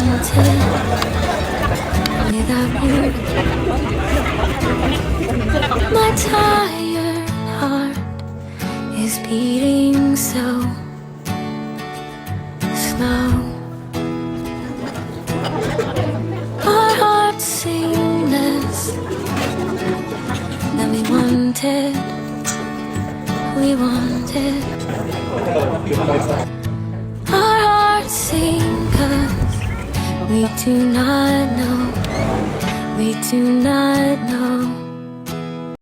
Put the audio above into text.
wanted without you. My tired heart is beating so slow. Our hearts sing this that we wanted. Our hearts sing 'cause we do not know